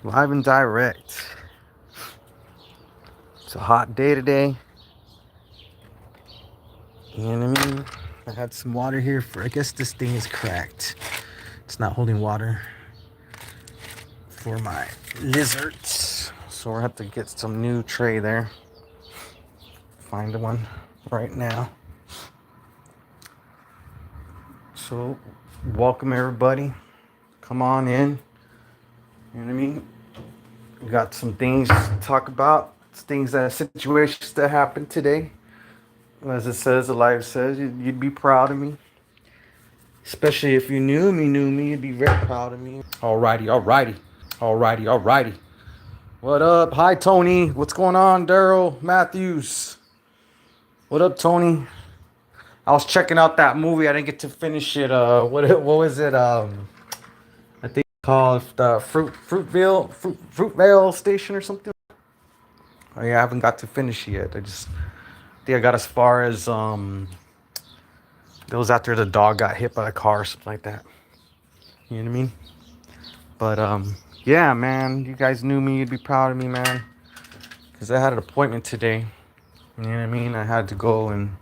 Live and direct. It's a hot day today. You know what I mean? I had some water here for, I guess this thing is cracked. It's not holding water for my lizards. So we'll have to get some new tray there. Find one right now. So welcome everybody. Come on in. You know what I mean? We got some things to talk about. Things that situations that happened today. As it says, the life says, you'd be proud of me. Especially if you knew me, you'd be very proud of me. Alrighty. What up? Hi, Tony. What's going on, Daryl Matthews? What up, Tony? I was checking out that movie. I didn't get to finish it. What was it? I think called the Fruitvale Station or something. Oh yeah, I haven't got to finish it yet. I think I got as far as it was after the dog got hit by a car or something like that. You know what I mean? But yeah, man, you guys knew me, you'd be proud of me, man. Cause I had an appointment today. You know what I mean? I had to go and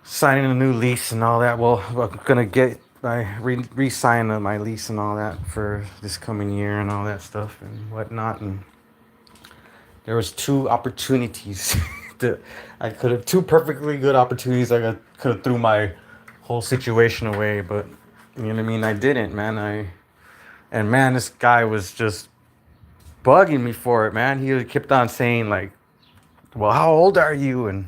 sign in a new lease and all that. Well, I'm gonna get I re-sign my lease and all that for this coming year and all that stuff and whatnot. And there was two opportunities that I could have two perfectly good opportunities. Could have threw my whole situation away, but you know what I mean. I didn't, man. And man, this guy was just bugging me for it, man. He kept on saying like, "Well, how old are you?" And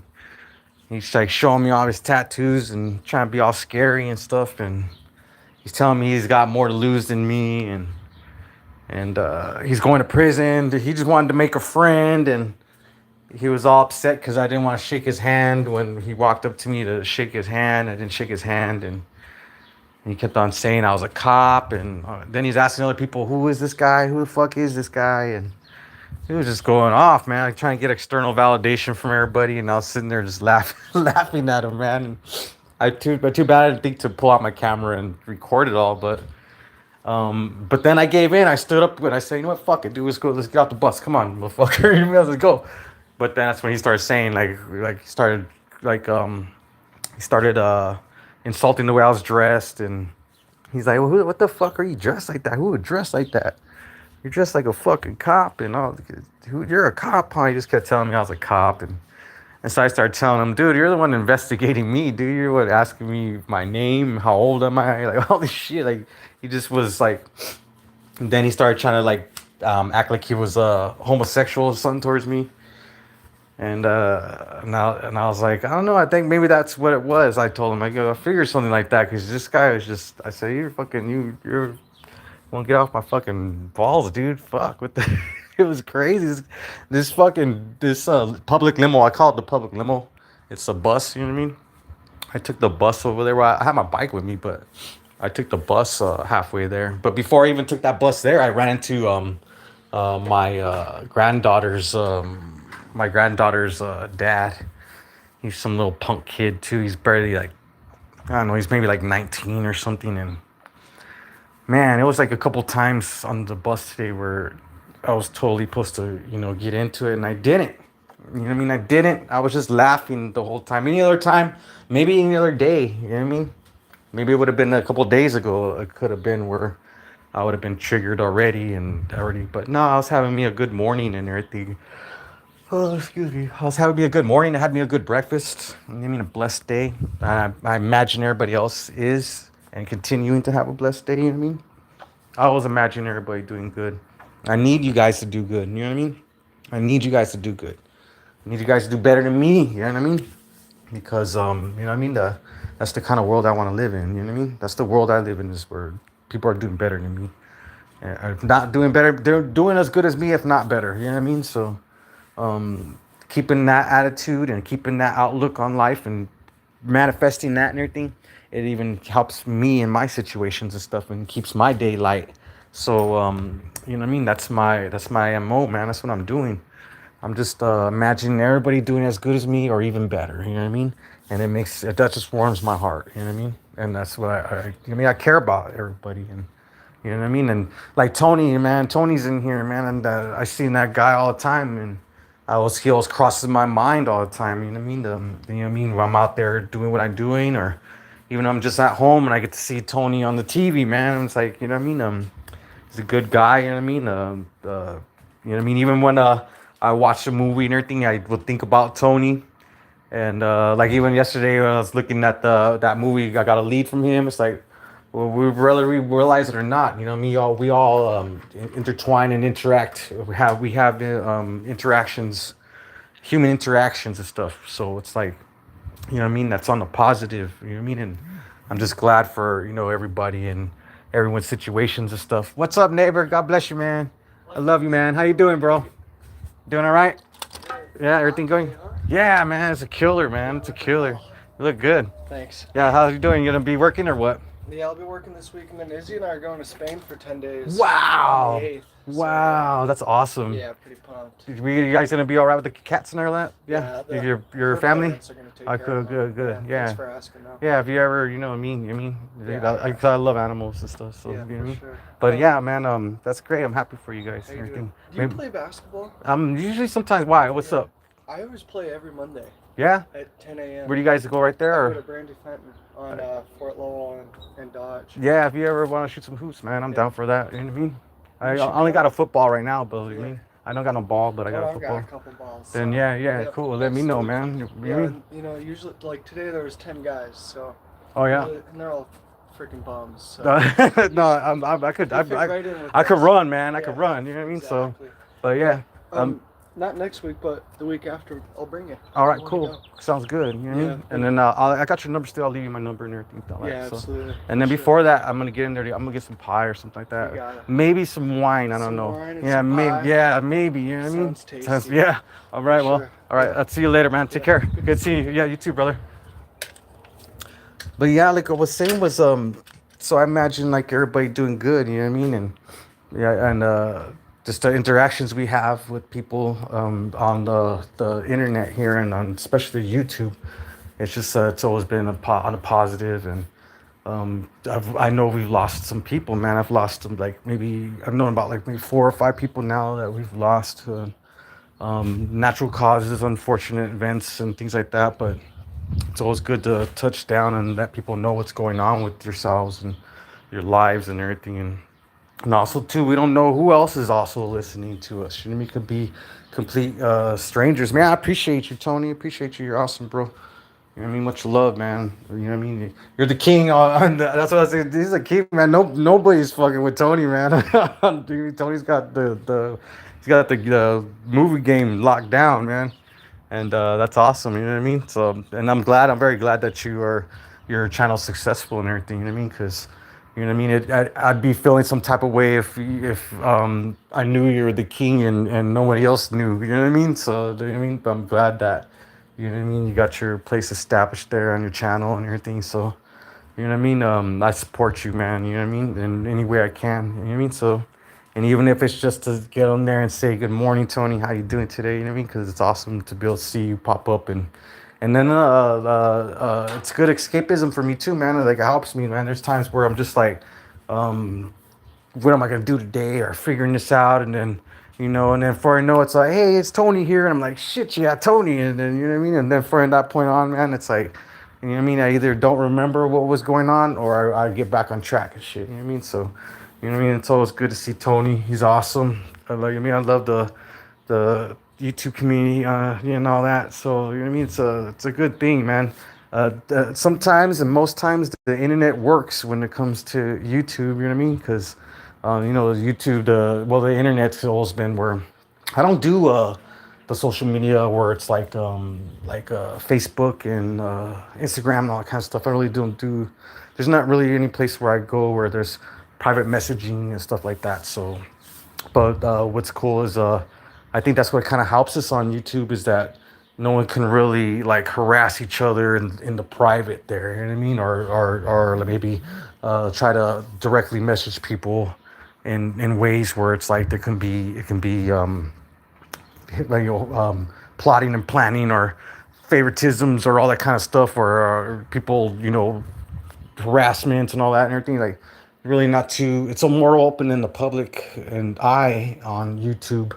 he's like showing me all his tattoos and trying to be all scary and stuff. And he's telling me he's got more to lose than me, and he's going to prison. He just wanted to make a friend, and he was all upset because I didn't want to shake his hand when he walked up to me to shake his hand. I didn't shake his hand, and he kept on saying I was a cop. And then he's asking other people, "Who is this guy? Who the fuck is this guy?" And he was just going off, man, like trying to get external validation from everybody. And I was sitting there just laughing, laughing at him, man. And but too bad I didn't think to pull out my camera and record it all. But then I gave in. I stood up and I said, "You know what? Fuck it, dude. Let's go. Let's get off the bus. Come on, motherfucker. Let's go." But then that's when he started saying he started insulting the way I was dressed, and he's like, well, what the fuck are you dressed like that? Who would dress like that? You're dressed like a fucking cop and all. You're a cop, huh? He just kept telling me I was a cop, and so I started telling him, dude, you're the one investigating me, dude. You're the one asking me my name, how old am I, like all this shit. Like he just was like. And then he started trying to act like he was homosexual or something towards me. And I was like, I don't know. I think maybe that's what it was. I told him, I figured something like that because this guy was just. I said, you're won't get off my fucking balls, dude. Fuck, what the? It was crazy. This public limo. I call it the public limo. It's a bus. You know what I mean? I took the bus over there. Well, I had my bike with me, but I took the bus halfway there. But before I even took that bus there, I ran into my granddaughter's dad. He's some little punk kid too. He's barely I don't know. He's maybe like 19 or something. And man, it was like a couple times on the bus today where I was totally supposed to get into it, and I didn't. You know what I mean? I didn't. I was just laughing the whole time. Any other time, maybe any other day. You know what I mean? Maybe it would have been a couple days ago. It could have been where I would have been triggered already. But no, I was having me a good morning and everything. Oh, excuse me. I was having me a good morning. I had me a good breakfast. I mean, a blessed day. I imagine everybody else is and continuing to have a blessed day. You know what I mean? I always imagine everybody doing good. I need you guys to do good. You know what I mean? I need you guys to do good. I need you guys to do better than me. You know what I mean? Because you know what I mean. That's the kind of world I want to live in. You know what I mean? That's the world I live in. Is where people are doing better than me. If not doing better, they're doing as good as me, if not better. You know what I mean? So, keeping that attitude and keeping that outlook on life and manifesting that and everything, it even helps me in my situations and stuff and keeps my day light. So, you know what I mean? That's my MO, man. That's what I'm doing. I'm just imagining everybody doing as good as me or even better. You know what I mean? And that just warms my heart. You know what I mean? And that's what I mean. I care about everybody, and You know what I mean? And like Tony, man, Tony's in here, man, and I seen that guy all the time, and he always crosses my mind all the time. You know what I mean? You know what I mean? When I'm out there doing what I'm doing, or even I'm just at home and I get to see Tony on the TV, man. It's like, you know what I mean? He's a good guy. You know what I mean? You know what I mean? Even when I watch a movie and everything, I would think about Tony. And like even yesterday when I was looking at that movie, I got a lead from him. It's like, well, whether we realize it or not, you know, we all intertwine and interact. We have interactions, human interactions and stuff. So it's like, you know what I mean? That's on the positive. You know what I mean? And I'm just glad for, you know, everybody and everyone's situations and stuff. What's up, neighbor? God bless you, man. I love you, man. How you doing, bro? Doing all right? Yeah, everything going? Yeah, man, it's a killer, man. It's a killer. You look good. Thanks. Yeah, how you doing? You gonna be working or what? Yeah, I'll be working this week, and then Izzy and I are going to Spain for 10 days. Wow. On the 8th. Wow, that's awesome. Yeah, pretty pumped. You guys gonna be all right with the cats and all that? Yeah. Your family? Parents are gonna take care of them. Good. Yeah. Yeah. Thanks for asking. Though. Yeah, if you ever, you know, I love animals and stuff. So Yeah, you know what I mean. Sure. But yeah, man, that's great. I'm happy for you guys. How you And doing? everything. Do you play basketball? Usually sometimes. Why? What's up? I always play every Monday Yeah. at 10 a.m. Where do you guys go right there? I Or? go to Brandy Fenton on Fort Lowell and Dodge. Yeah, if you ever want to shoot some hoops, man, I'm down for that. You know what I mean? I You should only go. got a football right now, but you know what I mean, I don't got no ball, but I got a I've football. got a couple balls. Then so- yeah, cool. Let me know, man. You Yeah, mean? and, you know, usually like today there was 10 guys, so. Oh yeah. And they're all freaking bums. So. No, I could, You fit right in with I could us. run, man. I Yeah, could run. You know what I mean? Exactly. So, but yeah. Not next week, but the week after, I'll bring you. All right, I wanna cool. go. Sounds good. You know what I Yeah. mean? And then I got your number still. I'll leave you my number and everything. Like Yeah, that, so. absolutely. And then Sure. before that, I'm gonna get in there. I'm gonna get some pie or something like that. You got it. Maybe some wine. I don't Some know. wine and Yeah, some maybe. pie. Yeah, maybe. You know what I mean? Sounds tasty. Yeah. All right. Well. Sure. All right. I'll see you later, man. Take care. Good seeing you. Yeah, you too, brother. But yeah, like I was saying was so I imagine like everybody doing good. You know what I mean? And yeah, and just the interactions we have with people on the internet here and on especially YouTube. It's just it's always been on a positive, and I know we've lost some people, man. I've lost them like maybe I've known about like maybe 4 or 5 people now that we've lost. Natural causes, unfortunate events, and things like that. But it's always good to touch down and let people know what's going on with yourselves and your lives and everything. And also, too, we don't know who else is also listening to us. You know what I mean? Could be complete strangers. Man, I appreciate you, Tony. Appreciate you. You're awesome, bro. You know what I mean? Much love, man. You know what I mean? You're the king. That's what I said. He's a king, man. Nobody's fucking with Tony, man. Dude, Tony's got the movie game locked down, man. And that's awesome. You know what I mean? So, and I'm very glad that your channel's successful and everything. You know what I mean? Because you know what I mean. I'd be feeling some type of way if I knew you were the king and nobody else knew. You know what I mean? So, you know what I mean. But I'm glad that you know what I mean. You got your place established there on your channel and everything. So, you know what I mean. I support you, man. You know what I mean. In any way I can. You know what I mean. So. And even if it's just to get on there and say good morning, Tony, how you doing today? You know what I mean? Because it's awesome to be able to see you pop up and then it's good escapism for me too, man. Like it helps me, man. There's times where I'm just like, what am I gonna do today, or figuring this out, and then you know, and then before I know, it's like, hey, it's Tony here, and I'm like, shit, yeah, Tony, and then you know what I mean. And then from that point on, man, it's like, you know what I mean. I either don't remember what was going on, or I get back on track and shit. You know what I mean? So. You know what I mean? It's always good to see Tony. He's awesome. I love the YouTube community, and all that. So you know what I mean? It's a good thing, man. Sometimes and most times the internet works when it comes to YouTube. You know what I mean? Because you know YouTube. The internet's always been where I don't do the social media where it's like Facebook and Instagram and all that kind of stuff. I really don't do. There's not really any place where I go where there's private messaging and stuff like that. So, but what's cool is I think that's what kind of helps us on YouTube is that no one can really like harass each other in the private there. You know what I mean? Or maybe try to directly message people in ways where it's like it can be like, plotting and planning or favoritisms or all that kind of stuff, or people harassment and all that and everything like. really not too. It's a more open in the public and eye on YouTube,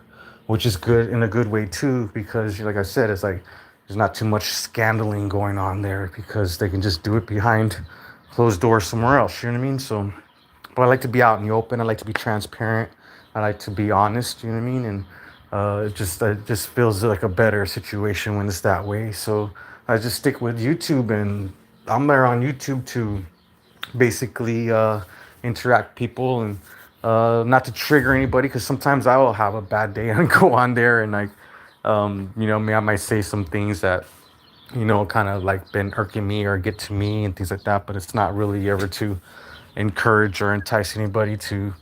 which is good in a good way too, because like I said, it's like there's not too much scandaling going on there because they can just do it behind closed doors somewhere else. You know what I mean? So, but I like to be out in the open. I like to be transparent. I like to be honest. You know what I mean? And it just feels like a better situation when it's that way. So I just stick with YouTube, and I'm there on YouTube to basically interact people and not to trigger anybody, because sometimes I will have a bad day and go on there and like I might say some things that kind of like been irking me or get to me and things like that, but it's not really ever to encourage or entice anybody to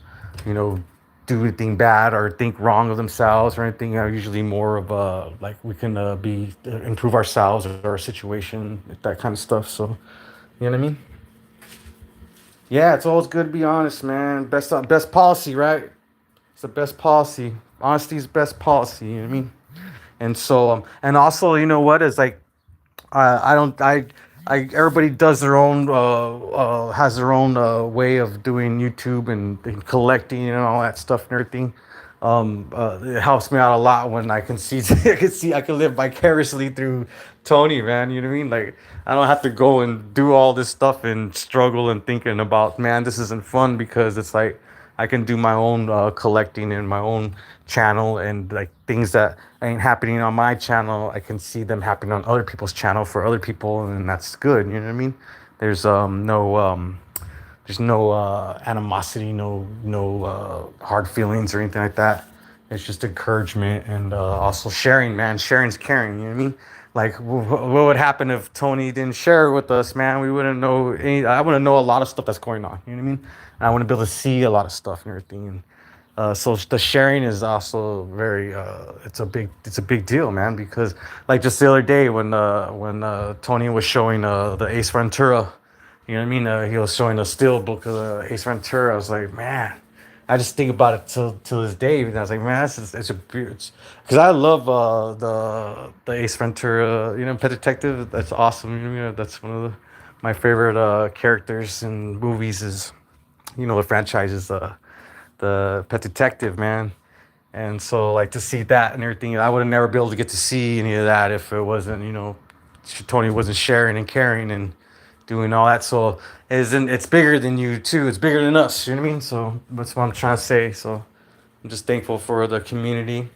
you know do anything bad or think wrong of themselves or anything. Usually more of like we can be improve ourselves or our situation, that kind of stuff. So you know what I mean. Yeah, it's always good to be honest, man. Best policy, right? It's the best policy. Honesty is best policy. You know what I mean? And so, and also, you know what is like, I don't, everybody does their own, has their own way of doing YouTube and collecting and all that stuff and everything. It helps me out a lot when I can see, I can live vicariously through Tony, man. You know what I mean? Like, I don't have to go and do all this stuff and struggle and thinking about, man, this isn't fun, because it's like I can do my own collecting in my own channel, and like things that ain't happening on my channel, I can see them happening on other people's channel for other people, and that's good. You know what I mean? There's no animosity, no hard feelings or anything like that. It's just encouragement and also sharing, man. Sharing's caring. You know what I mean? Like, what would happen if Tony didn't share with us, man? We wouldn't know any. I wouldn't know a lot of stuff that's going on. You know what I mean? And I wouldn't be able to see a lot of stuff and everything. And so the sharing is also very. It's a big deal, man. Because like just the other day when Tony was showing the Ace Ventura, you know what I mean? He was showing a still book of Ace Ventura. I was like, man, I just think about it till this day. And I was like, man, it's because I love the Ace Ventura, Pet Detective. That's awesome. That's one of my favorite characters in movies. Is the franchise is the Pet Detective, man. And so like to see that and everything, I would have never be able to get to see any of that if it wasn't, Tony wasn't sharing and caring and doing all that. So it's bigger than you too. It's bigger than us. You know what I mean? So that's what I'm trying to say. So I'm just thankful for the community.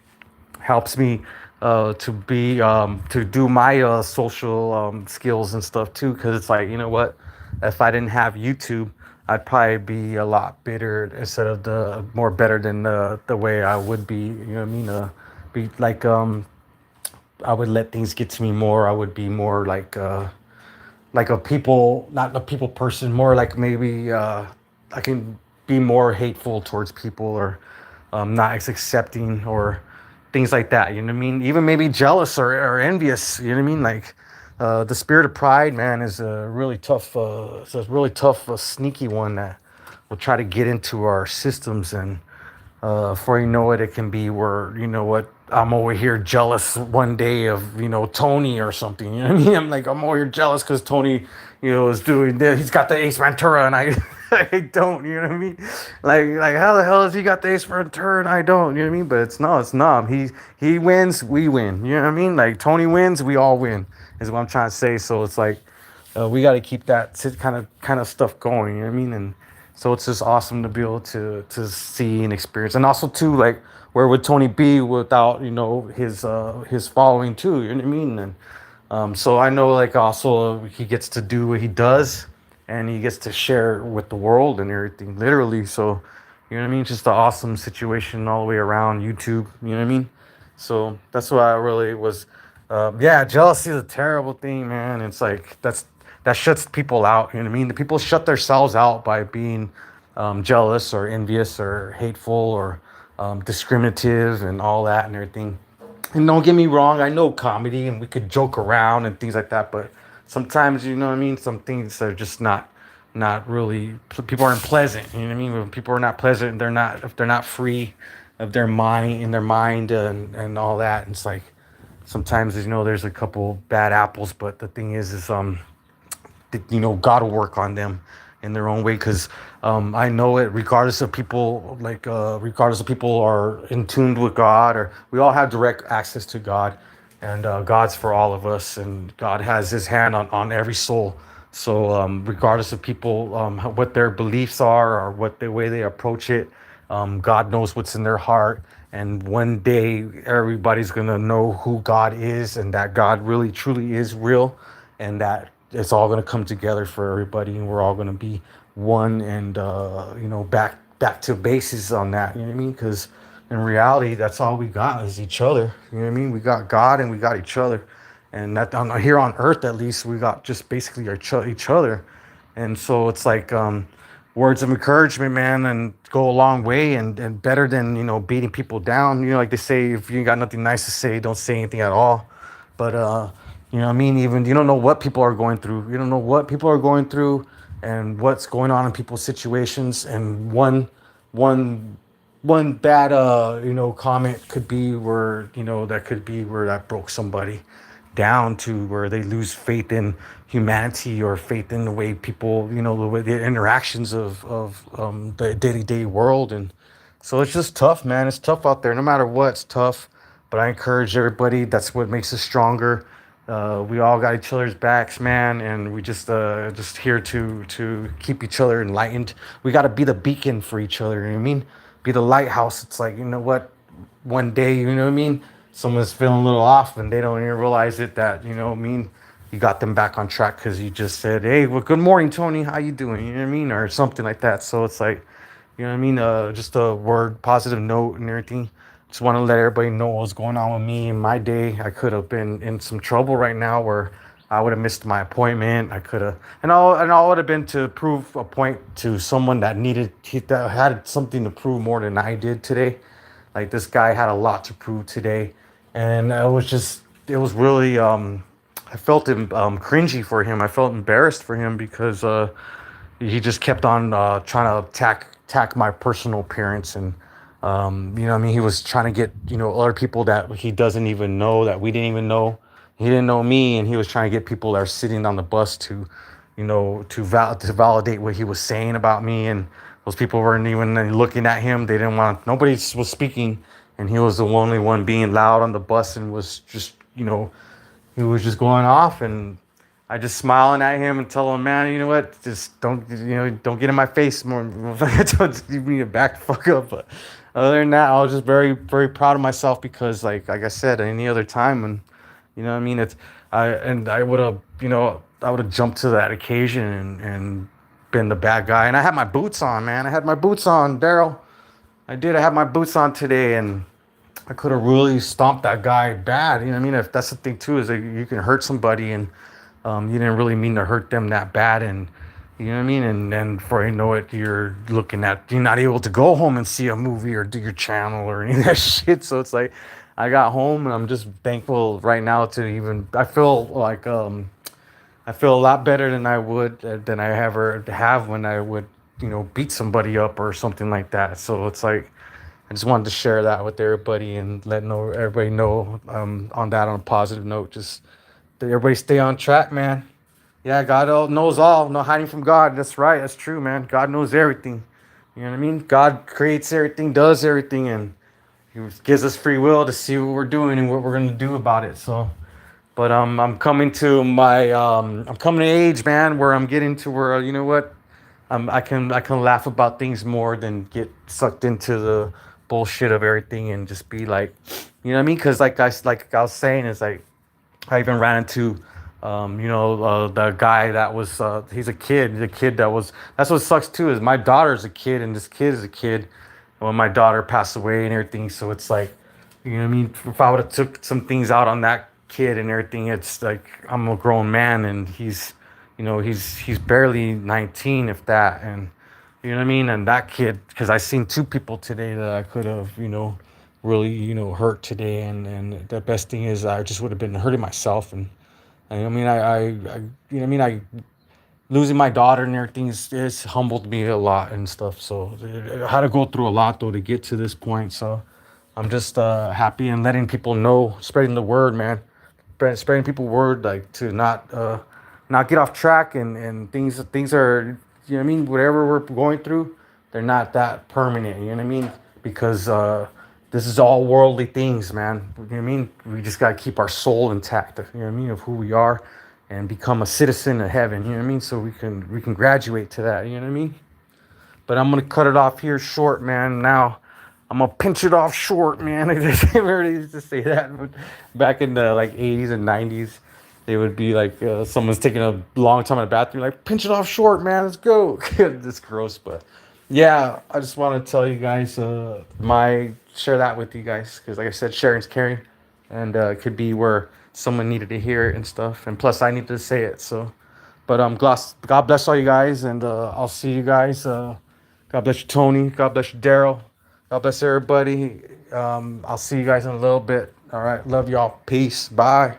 Helps me to do my social skills and stuff too. Because it's like, you know what? If I didn't have YouTube, I'd probably be a lot bitter instead of the more better than the way I would be. You know what I mean? Be like I would let things get to me more. I would be more like a people, not a people person, more like maybe I can be more hateful towards people, or not as accepting, or things like that. You know what I mean? Even maybe jealous or envious. You know what I mean? Like the spirit of pride, man, is a really tough. It's a really tough, sneaky one that will try to get into our systems, and before you know it, it can be where, I'm over here jealous one day of, Tony or something. You know what I mean? I'm like, I'm over here jealous because Tony, is doing this. He's got the Ace Ventura and I, I don't. You know what I mean? Like how the hell has he got the Ace Ventura and I don't? You know what I mean? But it's not. He wins, we win. You know what I mean? Like Tony wins, we all win. Is what I'm trying to say. So it's like we got to keep that kind of stuff going. You know what I mean? And so it's just awesome to be able to see and experience, and also too, like, where would Tony be without his following too? You know what I mean? And so I know, like, also he gets to do what he does, and he gets to share with the world and everything, literally. So you know what I mean? Just an awesome situation all the way around YouTube. You know what I mean? So that's why I really was. Yeah, jealousy is a terrible thing, man. It's like that shuts people out. You know what I mean? The people shut themselves out by being jealous or envious or hateful or discriminative and all that and everything. And don't get me wrong, I know comedy and we could joke around and things like that, but sometimes, you know what I mean, some things are just not really, people aren't pleasant. You know what I mean? When people are not pleasant, if they're not free of their mind, in their mind, and all that. It's like sometimes, there's a couple bad apples, but the thing is God will work on them in their own way. Because I know it, regardless of people, regardless of people are in tune with God, or we all have direct access to God, and God's for all of us, and God has His hand on every soul. So regardless of people, what their beliefs are or what the way they approach it, God knows what's in their heart. And one day everybody's gonna know who God is, and that God really truly is real, and that it's all gonna come together for everybody, and we're all gonna be one, and back to bases on that. You know what I mean? Because in reality, that's all we got is each other. You know what I mean? We got God and we got each other, and that here on Earth at least we got just basically each other. And so it's like words of encouragement, man, and go a long way, and better than beating people down. Like they say, if you got nothing nice to say, don't say anything at all. But you know what I mean? Even you don't know what people are going through. You don't know what people are going through and what's going on in people's situations. And one bad comment could be where that could be where that broke somebody down to where they lose faith in humanity or faith in the way people, the way the interactions of the day-to-day world. And so it's just tough, man. It's tough out there. No matter what, it's tough. But I encourage everybody. That's what makes us stronger. We all got each other's backs, man, and we just here to keep each other enlightened. We got to be the beacon for each other. You know what I mean? Be the lighthouse. It's like, you know what? One day, you know what I mean? Someone's feeling a little off, and they don't even realize it. That what I mean? You got them back on track because you just said, "Hey, well, good morning, Tony. How you doing?" You know what I mean, or something like that. So it's like, you know what I mean? Just a word, positive note, and everything. Just want to let everybody know what's going on with me in my day. I could have been in some trouble right now where I would have missed my appointment. I could have, and all would have been to prove a point to someone that that had something to prove more than I did today. Like this guy had a lot to prove today, and it was really, I felt cringy for him. I felt embarrassed for him because he just kept on trying to attack my personal appearance. And I mean, he was trying to get other people that he doesn't even know, that we didn't even know. He didn't know me, and he was trying to get people that are sitting on the bus to to validate what he was saying about me. And those people weren't even looking at him. They didn't want, nobody was speaking, and he was the only one being loud on the bus, and was just he was just going off. And I just smiling at him and tell him, man, you know what? Just don't get in my face more. Don't you need to back the fuck up. But other than that, I was just very, very proud of myself because, like I said, any other time, and what I mean, I would have, I would have jumped to that occasion and been the bad guy. And I had my boots on, man. I had my boots on, Daryl. I did. I had my boots on today, and I could have really stomped that guy bad. You know what I mean? If that's the thing too, is that you can hurt somebody, and you didn't really mean to hurt them that bad. And you know what I mean? And then before you know it, you're not able to go home and see a movie or do your channel or any of that shit. So it's like, I got home, and I'm just thankful right now to even, I feel like, I feel a lot better than I would, than I ever have when I would, beat somebody up or something like that. So it's like, I just wanted to share that with everybody and everybody know, on a positive note, just that everybody stay on track, man. Yeah, God knows all. No hiding from God. That's right. That's true, man. God knows everything. You know what I mean? God creates everything, does everything, and He gives us free will to see what we're doing and what we're gonna do about it. So, but I'm coming to I'm coming to age, man, where I'm getting to where you know what, I can laugh about things more than get sucked into the bullshit of everything and just be like, you know what I mean? Because like I was saying, is like, I even ran into, the guy that was, he's a kid. The kid that was, that's what sucks too, is my daughter's a kid and this kid is a kid. When my daughter passed away and everything, so it's like, you know what I mean? If I would have took some things out on that kid and everything, it's like I'm a grown man and he's barely 19, if that. And you know what I mean? And that kid, because I seen two people today that I could have, really, hurt today. And the best thing is I just would have been hurting myself. And I mean, I losing my daughter and everything is humbled me a lot and stuff. So I had to go through a lot though to get to this point. So I'm just happy and letting people know, spreading the word, man. Spreading people word, like to not get off track, and things are. you know what I mean, whatever we're going through, they're not that permanent, you know what I mean? Because this is all worldly things, man. You know what I mean? We just got to keep our soul intact, you know what I mean, of who we are and become a citizen of heaven, you know what I mean? So we can graduate to that, you know what I mean? But I'm going to cut it off here short, man. Now I'm going to pinch it off short, man. Everybody used to say that. But back in the like 80s and 90s, they would be like, someone's taking a long time in the bathroom, like, pinch it off short, man. Let's go. It's gross, but yeah, I just want to tell you guys, share that with you guys. Because like I said, sharing's caring. And it could be where someone needed to hear it and stuff. And plus, I need to say it. So, but God bless all you guys. And I'll see you guys. God bless you, Tony. God bless you, Daryl. God bless everybody. I'll see you guys in a little bit. All right. Love y'all. Peace. Bye.